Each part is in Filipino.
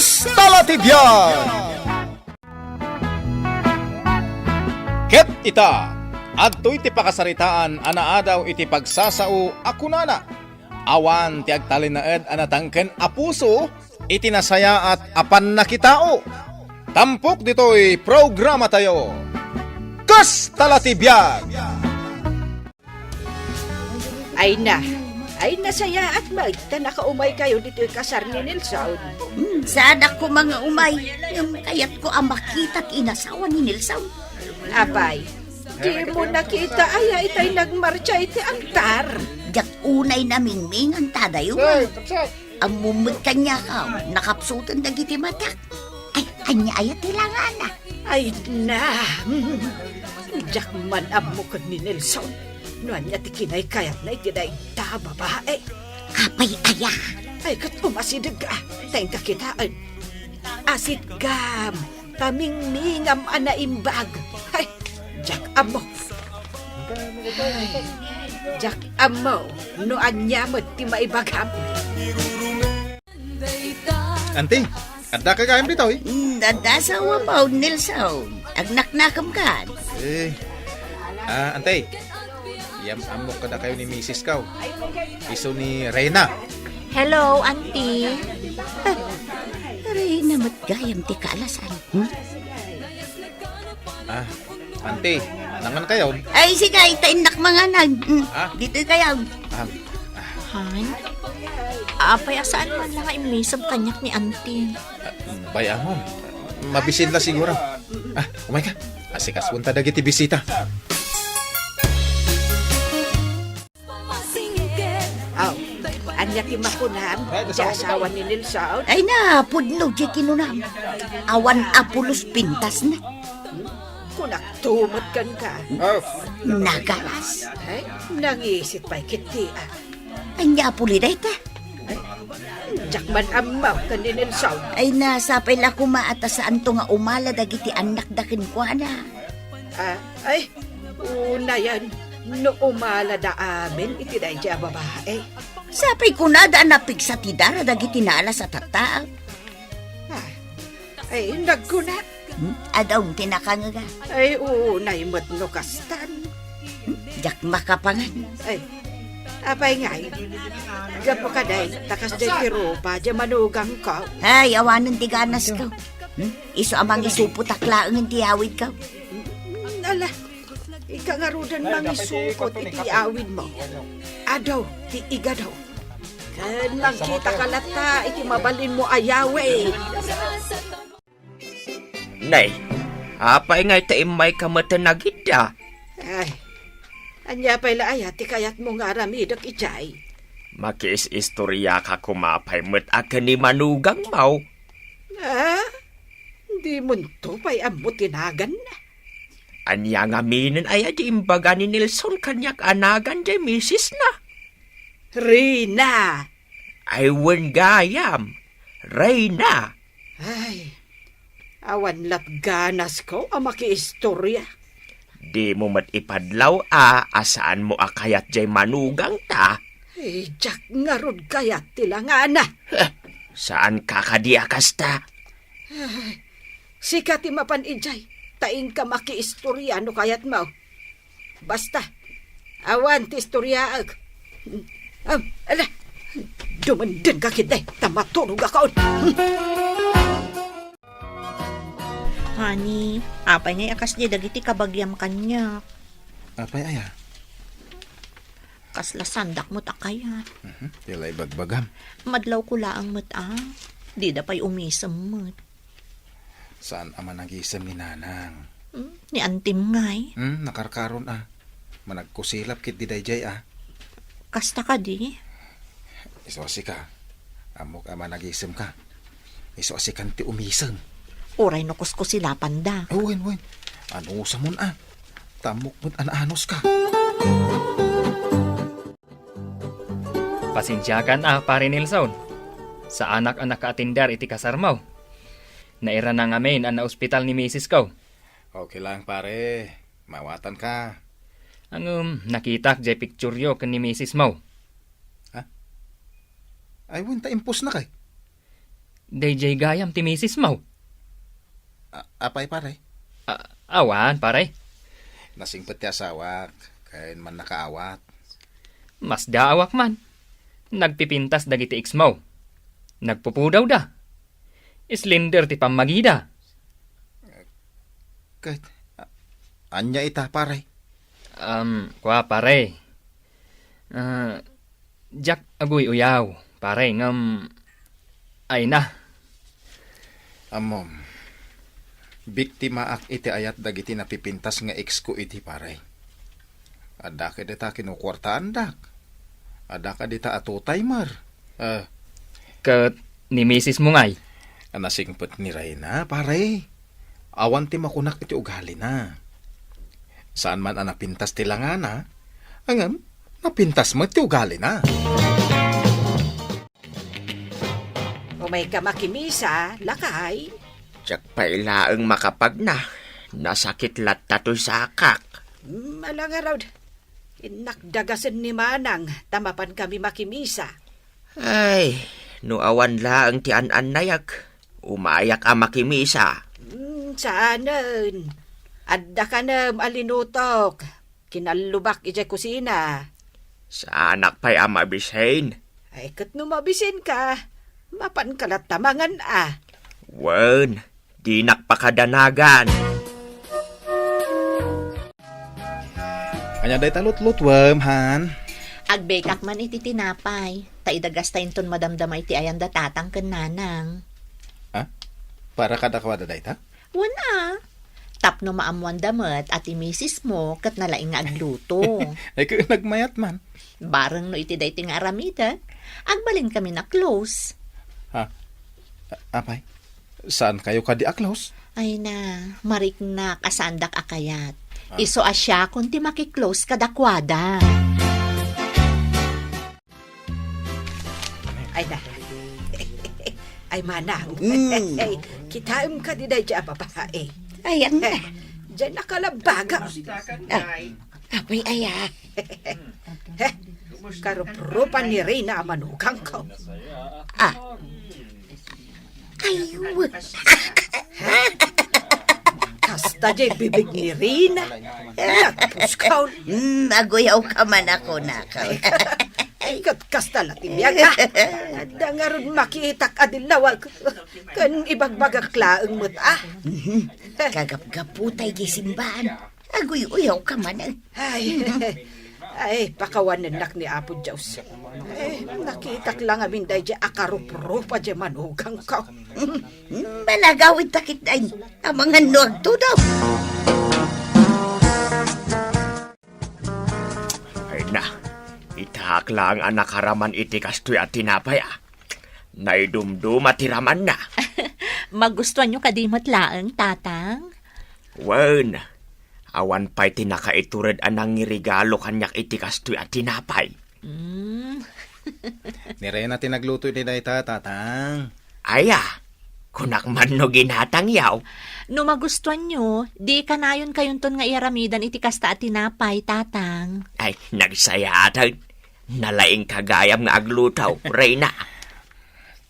Talatibyan! Ket ita, adto'y ti pakasaritaan anaadaw iti pagsasao akunana. Awan ti agtalinaed anatangken apuso iti nasaya at apan nakitao. Tampok dito'y programa tayo. Kas Talatibyan! Ay na saya at magta nakaumay kayo dito'y kasar ni Nilson. Saan ako mga umay? Yung kayat ko ang makita't inasawa ni Nilson. Abay, di mo nakita ay itay nagmarcha iti altar. Jak unay naming mingan tadayo. Ang mumut kanya ka, nakapsutan na giti matak. Ay, kanya ayat nilangan na. Ay na, jak man amukod ni Nilson. Noan niya tikinay kayat na itinay ta babae. Apay aya. Ay kat umasidag ka, tayong kakitaan. Asit gam, kaming mingam anaimbag. Ay, jak amo. Jak amo, noan niya mo ti maibagam. Anting, adda ka kayam dito eh. Dadasawa pa, Nilson. Agnaknakam ka. Antay, amok ka na kayo ni Mrs. Kaw. Iso ni Reyna. Hello, auntie. Aray namat gayam ti kaalasan. Antay, nangan kayo. Ay, sige, itainak mga nag. Dito kayo. Han? Apay asaan man lang ay misab kanyak ni auntie. Bayamon, mabisin la siguro. Umay ka. Asikas punta dagiti bisita. Anya ti makunam, di asawa ni Nilson. Ay na, pudno di kinunam. Awan apulos pintas na. Kunak tumot kan ka. Nagalas. Ay, nangisit pa'y kiti Anya apuliday ta. Jakman amaw ka ni Nilson. Ay na, sapay la kumaata saan to nga umala dagiti anak dakin ko na. Ay, una yan. No umala da amin, itiday siya babae. Sapay ko na daan napig sa tidara dagiti nala sa tata. Ay, nagkunat. Adaw tinakanga. Ay, unay mo't no kastan. Jak makapangan. Ay, apay ngay. Gapo ka day, takas day kiropa, di manugang ka. Ay, awanan ti ganas ka. Iso amang isuputaklaan ng tiyawid ka. Ala, ikangarudan mang isupot iti awid mo. Adaw, ti iga daw. Kanang kita kalata, iti mabalin mo ayawe. Nay, apay ngay taimay kamatanagid da. Ay, anya pa'y laaya, ti kayat mo nga ramidak ijay. Makis-istorya ka kumapay mo't akan ni manugang mau. Di mo to pa'y amo tinagan na. Anya nga minin ay adi imbaga ni Nilson kanyak anagan jay misis na. Rina! Ay wen gayam, Reyna. Ay, awan lap ganas ko ang makiistorya. Di mo mat ipadlaw asaan mo akayat jay manugang ta. Ay, jak nga rod kayat tilangan na. Saan kakadiakas ta? Ay, sikat mapan ijay. Taing ka makiistorya no kayat mo. Basta, awan ti istoryaag. Ala, dumandan ka kita, tamatulog ako. Honey, apay ngay akas niya dagiti kabagyam kanya. Apay aya. Kasla sandak mo't akayat. Tilay bagbagam. Madlaw ko laang mo't Di da pa'y umisam mo't. Saan ama nag-isam ni Nanang? Ni antim ngay. Nakarkaron Managkusilap kit di dayjay Kasta ka di. Isosi ka. Amok ama nag-isam ka. Isosi kan ti umisam. Oray no kusilapan da. Wen. Ano sa mun Tamok mo't anaanos ka. Pasensyakan pare Nilson. Sa anak ang nakaatindar iti kasarmaw. Naira na ngamin ang na-ospital ni Mrs. ko. Okay lang pare. Mawatan ka. Nakita jay picture yo kan ni Mrs. Mau. Ay, wanta impos na kay. DJ gayam ti misis mo. Apay pare? Awan, pare. Nasingpet ti asawak, kain man nakaawat. Mas daawak man. Nagpipintas dagiti ex mo. Nagpupudaw da. Slender ti pamagida. Kahit, anya ita pare? Kwa pare. Jack agoy uyaw. Pare, ay na. Amom, biktima ak iti ayat dagiti napipintas nga ex ko iti pare. Ada ka dita kinukwartaan dak. Ada ka dita atutay mar. Kat ni misis mo ngay. Nasingpet ni Reyna pare. Awan ti makunak iti ugali na. Saan man ang napintas ti langana, angam, napintas mo ti ugali na. Umay ka makimisa, lakay. Tsak pailaang makapag na. Nasakit latta to sakak. Malanga raw. Inakdagasan ni Manang, tamapan kami makimisa. Ay, no awan laang ti an-anayag. Umayak ang makimisa. Saanan? Adda ka na alinutok. Kinalubak ijay kusina. Sa anak pa'y ang mabisain. Ay, kat numabisin ka. Mapan kalatamangan ah. Wen, di nakpakadanagan. Anya day talot-lot, wam, han. Agbekak man iti tinapay. Taidagas tayo ton madamdamay ti ayanda tatang ken nanang. Para kada kawada day ta? Wana. Tapno maamuan damat at misis mo kat nalaing nga agluto. Ay, kaya nagmayat man. Barang no iti day ting aramida, agbalin kami na close. Apay, saan kayo ka di aklaus? Ay na, marik na kasandak akayat. Iso asya kung ti makiklose kadakwada. Ay na. Ay, Manang. Ay, kitaim ka di day dya babae. Ayan na. Diyan nakalabaga. Apoy aya. Karup-rupan ni Reyna amanugang ko. Ayun. Kasta jay bibig ni Reyna. Nagpuskaw. Agoyaw ka man ako nakaw. Ay, kasta latin yaga. Ada nga ron makitak adilawag. Kan ibagbagaklaang mo't Kagap-gaputay gisimbahan. Agoy-uyaw ka man. Ay, pakawanan nak ni Apo Diyos. Nakitak lang amin day dya akarup-rupa dya manugang ka. Balagawit takit ay ang mga nuag to daw. Ay na, itahak lang ang nakaraman iti kastoy at tinapay Naidumdum at tiraman na. Magustuhan nyo kadimot laang, tatang? Wen, awan pa'y tinakaiturad anang regalo kanyak iti kastoy at tinapay. Ni Reyna tinagluto ni day ta, tatang. Aya, kunak man no ginatang yaw. No magustuhan nyo, di kanayon kayon ton nga iramidan iti kasta at tinapay, tatang. Ay, nagsayatan. Nalaing kagayam nga aglutaw, Reyna.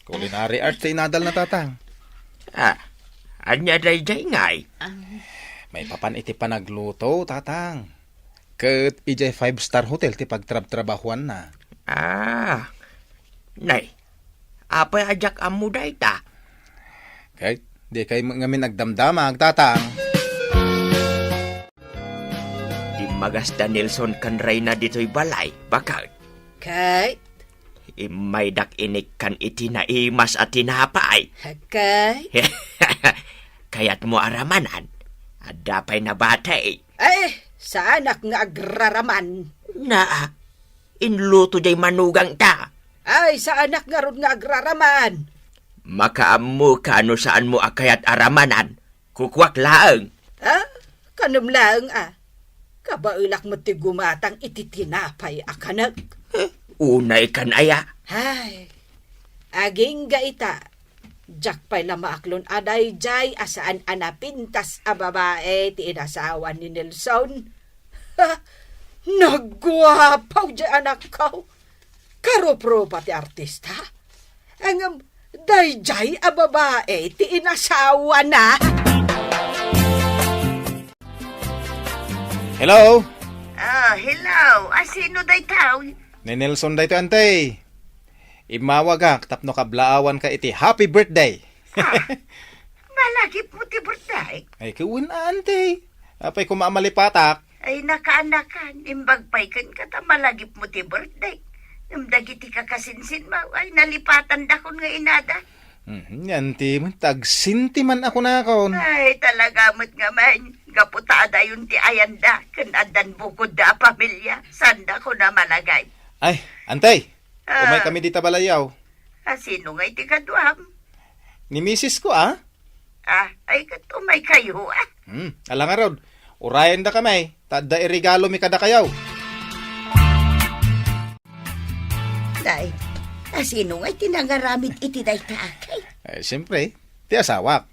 Culinary arts inadal na tatang. Anya day ngay. May papan iti panagluto, tatang. Kat ijay 5-star hotel ti pagtrab-trabahuan na. Nay, apay ajak amu day ta. Kahit di kayo ngamin nagdamdamag, tatang. Di magasta Nelson kan Reyna dito'y balay, bakal. Kay, Imay dak inik kan iti naimas at tinapay. kay. Kaya't mo aramanan. Adapay na batay. Ay, sa anak nga agraraman. Na, inluto day manugang ta. Ay, sa anak nga ron nga agraraman. Makaamu ka ano saan mo akayat aramanan. Kukwak laang. Kanam lang Kabailak mo ti gumatang iti tinapay akanag. Unay kan aya. Ay, aging gaita. Jak pa'y lamaaklon aday jay asaan anapintas a babae ti inasawa ni Nelson. Nagwapaw jay anak ko. Karopro pati artista. Ang Dayjay a babae ti inasawa na. Hello? Hello. Sino day tao? Ni Nelson dayto antay. Imawag ka, tapno ka blaawan ka iti happy birthday. Malagip mo ti birthday. Ay, kawin antay. Apay kumamalipatak. Ay, nakaanakan. Imbagpay kan kata malagip mo ti birthday. Namdagiti ka kasinsin mo. Ay, nalipatan da kon nga inada. Yanti man, tagsinti man ako na akon. Ay, talaga mo't nga man. Gaputada yun ti ayanda. Kanadan bukod da pamilya. Sanda ko na malagay. Ay, antay. Umay kami dita balayaw. Sino nga iti kaduam? Ni misis ko, ah? Ay, katumay kayo, Alang nga rod. Urayan da kamay. Tada irigalo mi kada kayaw. Day, sino nga tinangaramid iti day taakay? Ay, siyempre, ti asawak.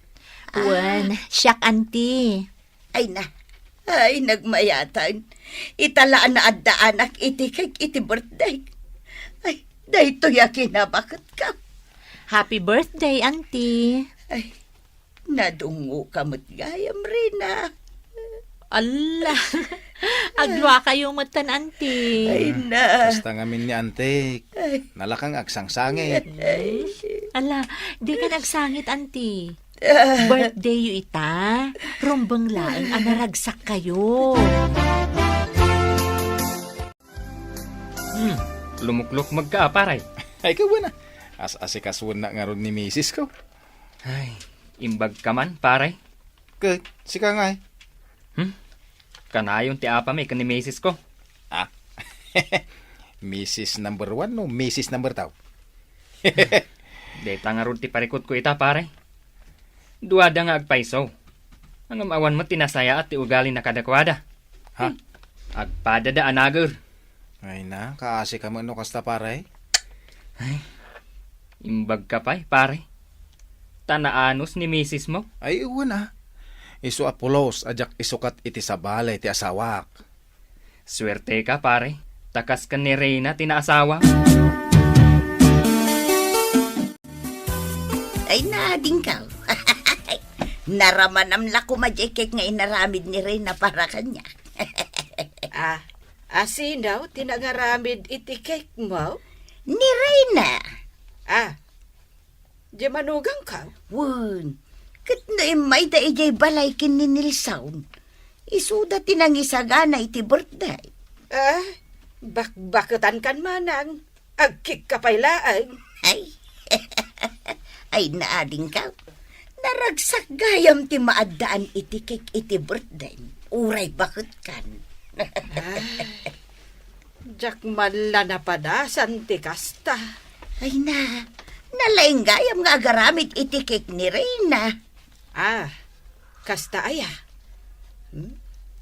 Wan, siyak auntie. Ay nagmayatan. Italaan na adda anak iti kay iti birthday. Ay, dahito yakin na bakit ka? Happy birthday, auntie. Ay, nadungo ka mo't gayam rin Allah, agwa kayong matan, auntie. Ay na. Basta ngamin ni Antik. Nalakang agsangsangit. Ala, di ka nagsangit, auntie. Birthday yu ita. Rumbang laing anaragsak kayo. Lumuklok magka, paray. Ay, kawin na. As-asikaswan na nga ron ni misis ko. Ay, imbag ka man, paray. Kay, sika nga eh. Kanayon ti apa may kanimesis ko. Mrs. number 1 no Mrs. number 2? Deta nga ron ti parikot ko ita, paray. Duwada nga agpaiso. Ang amawan mo tinasaya at ti ugali na kadakwada. Ha? Agpada da anagar. Ay na, kaasi ka mo no kasta pare. Imbag ka pa'y, pare. Tanaanos ni misis mo. Ay, uwan na. Isu apulos, ajak isukat iti sabale ti asawak. Swerte ka, pare. Takas ka ni Reyna, tinaasawa. Ay nading ka. Naramanam la kumadjekek nga inaramid ni Reyna para kanya. Asinaw, tinangaramid iti cake mo? Ni Reyna. Di manugang ka? Wun, kat na imay da ijay balay kin ni Nilsaun. Isuda tinangisagana iti birthday. Bakbakatan kan manang. Agkik ka pailaan. Ay, ay naading ka. Naragsak gayam ti maadaan iti cake iti birthday. Uray bakit kan. Jak mala na padasan ti kasta. Ay na, nalaing gayam nga agaramid iti cake ni Reyna. Kasta aya.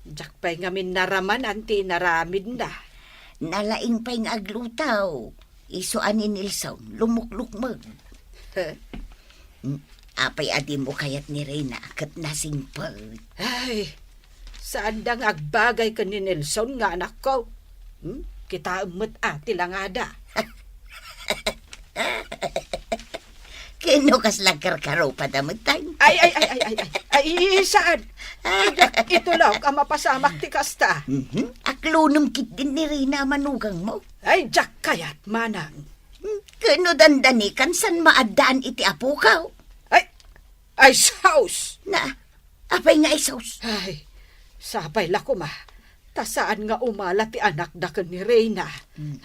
Jak pa'y ngamin naraman anti naramid na. Nalaing pa'y nga aglutaw. Isuan ni Nilsaun, lumuklukmag. Apay adi mo kayat ni Reyna kat nasingpag. Ay, saan dang agbagay ka ni Nelson nga anak ko? Kita umot ati lang ada. Kino kas lagkarkaro pa damagtay? Ay, saan? Ito lang ang mapasamak ti kasta. Aklunong kit din ni Reyna manugang mo. Ay, jak kayat manang. Kano dandanikan san maadaan iti apo ka? Ay, saus! Na, apay nga isaus. Ay, sabay la ko ma. Tasaan nga umala ti anak da ka ni Reyna.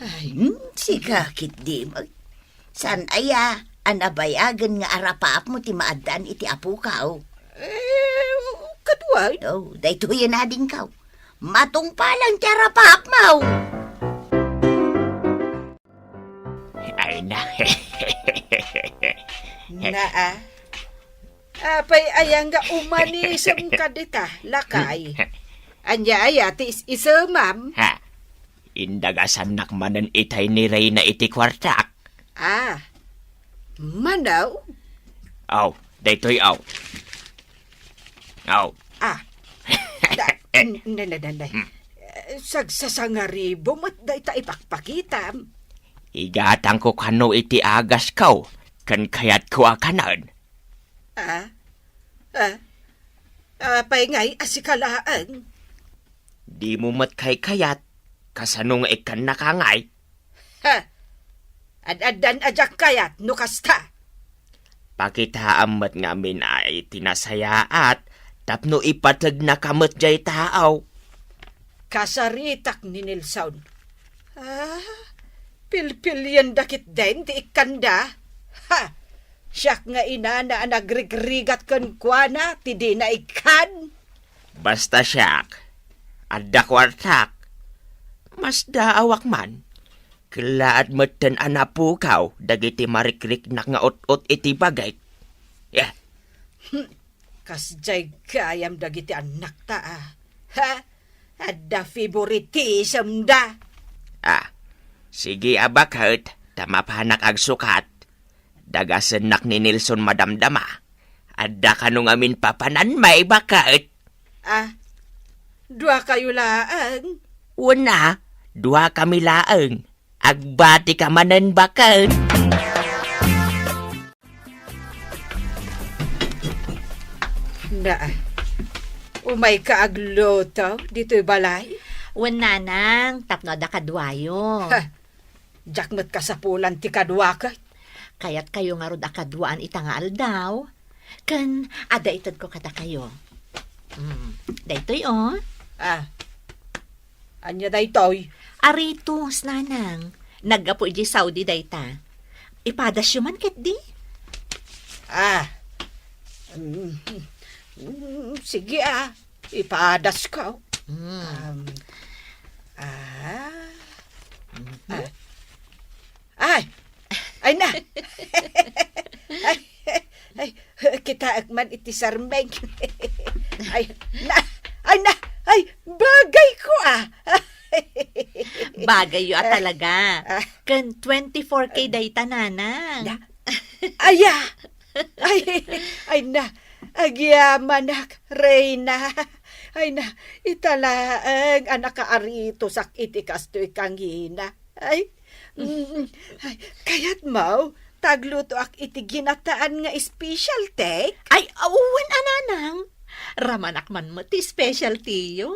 Ay, Sigakit di mag. San aya, anabayagan nga arapaap mo ti maadaan iti apo ka? Kadway. Oh, dayto yan ading ka. Matungpalang ti arapaap mo. Ay na. Apay ayang nga umanisam ka dita, lakay. Anya aya ti isa, ma'am. Ha? Indagasan nakmanan itay ni Reyna iti kwartak. Manaw? Aw, daytoy aw. Aw. Nanay. Sagsasangaribo mat day ta ipakpakitam. Igatang ko kano iti agas kaw. kan kayat ko akanan. Paingay asikalaan. Di mo mat kayat, kasanong ikan nakangay. Ad-adan ajak kayat, nukasta. Pakitaamat ngamin ay tinasayaat, tapno ipatag na kamat jay taaw. Kasaritak ni Nilson. Pilpil yan dakit din, ti ikanda. Siyak nga ina na nagrigrigat kan kwa na, ti di na ikan. Basta siyak, adda kwartak, mas daawak man. Kelaat meten anapukaw, dagiti marikrik nak nga ot-ot iti bagay. Yeah. Kasjay kayam dagiti anak ta. Adda favoritism da. Sige abakot, tamapahanak ag sukat. Dagasen nak ni Nilson madamdama. Adda kanong amin papanan may bakot. Dua kayo laang. Una, dua kami laeng. Agbati ka manen bakot. Na, umay ka agloto dito'y balay. Wen nanang, tapno da kadwayo. Jakmet ka sa pulan ti kadwa ka. Kaya't kayo nga rod akadwaan itangaal daw. Kan, ada itad ko kada kayo. Daytoy Anya daytoy. Aritos, nanang. Naggapo iji Saudi dayta. Ipadas yuman ket di? Sige ipadas ka. Ay na. ay, kita agman iti sarmeng. ay na. Bagay ko Bagay yu talaga. Kan 24K dayta, nanang. Ay na. Agyamanak, Reyna. Ay na, italaang anak ka arito sak itikas to ikang hina. Ay, kaya't mau, tagluto ak iti ginataan nga special take. Ay, awan ananang. Ramanak man mo ti specialty yo.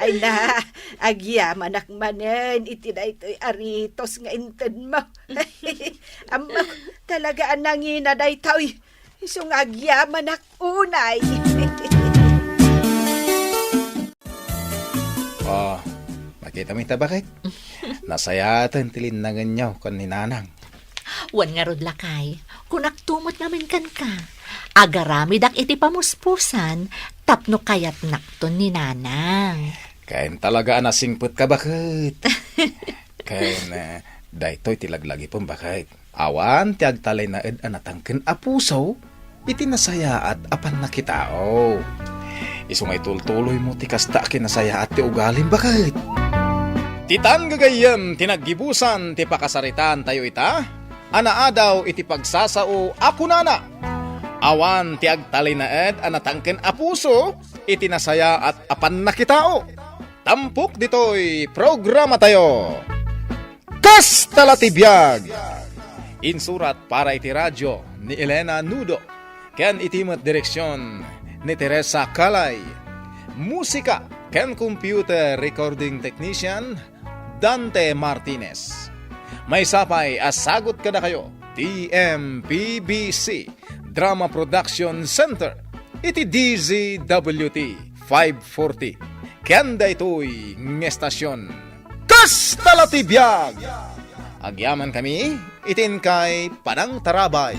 Ay na, agyamanak manen, iti na ito'y aritos nga inten mo. Amo, talaga anangina na ito'y isong agyamanak unay. Nakita mo ita bakit? Nasayatan tilinangan niyo kan ni nanang. Wan nga rod lakay, kung aktumot namin kan ka. Agarami dak iti pamuspusan, tapno kayat nakton ni nanang. Kain talaga anasingput ka bakit? Kain daytoy tilaglagi pong bakit? Awan ti agtalay na ed anatangken apuso, iti nasaya at apan nakitao. Isungay tultuloy mo ti kasta kinasaya at ti ugalim bakit? Titan gagayem tinaggibusan ti pakasaritan tayo ita, anaadaw iti pagsasao ako nana. Awan ti agtalay na ed anatangken apuso, iti nasaya at apan nakitao. Tampok ditoy programa tayo. Kastala ti biag! Insurat para iti radyo ni Elena Nudo. Ken itimat direksyon ni Teresa Calay. Musika ken computer recording technician Dante Martinez. May sapay asagot kada kayo TMPBC Drama Production Center iti DZWT 540 ken daytoy ng estasyon Kastala ti biag! Agyaman kami itin kay Panang Tarabay.